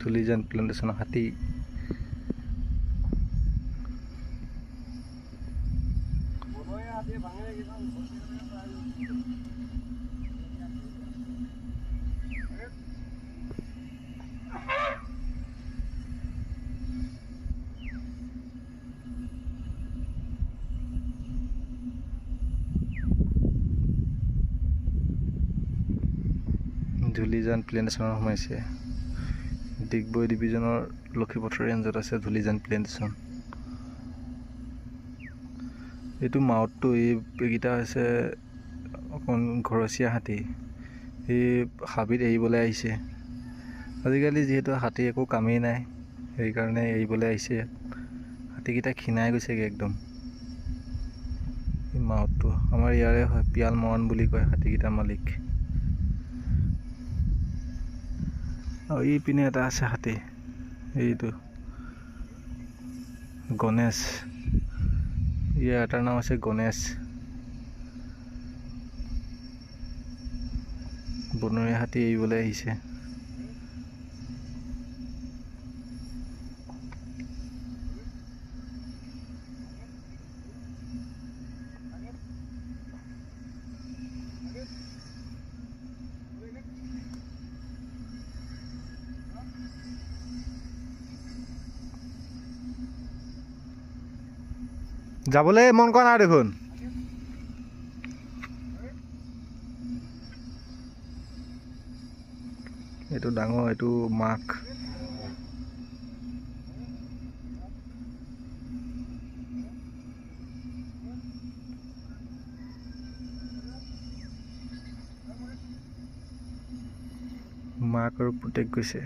ধুলিজান প্লেণ্টেশ্যনৰ হাতী। ধুলিজান প্লেণ্টেশ্যনত সোমাইছে। ডিগবৈ ডিভিজনৰ লক্ষীপথৰ ৰেঞ্জত আছে ধুলিজান প্লেণ্টেশ্যন। এইটো মাউতটো এইকেইটা হৈছে অকণ ঘৰচীয়া হাতী। এই হাবিত এৰিবলৈ আহিছে। আজিকালি যিহেতু হাতী একো কামেই নাই, সেইকাৰণে এৰিবলৈ আহিছে। হাতীকেইটা ক্ষীণাই গৈছেগৈ একদম। এই মাউতটো আমাৰ ইয়াৰে হয়, পিয়াল মৰাণ বুলি কয় হাতীকেইটাৰ মালিক। আৰু এইপিনে এটা আছে হাতী, এইটো গণেশ। ইয়াৰ এটাৰ নাম আছে গণেশ। বনৰীয়া হাতী এৰিবলৈ আহিছে। যাবলৈ মন কৰা নাই দেখোন। এইটো ডাঙৰ, এইটো মাক। মাক আৰু পুতেক গৈছে।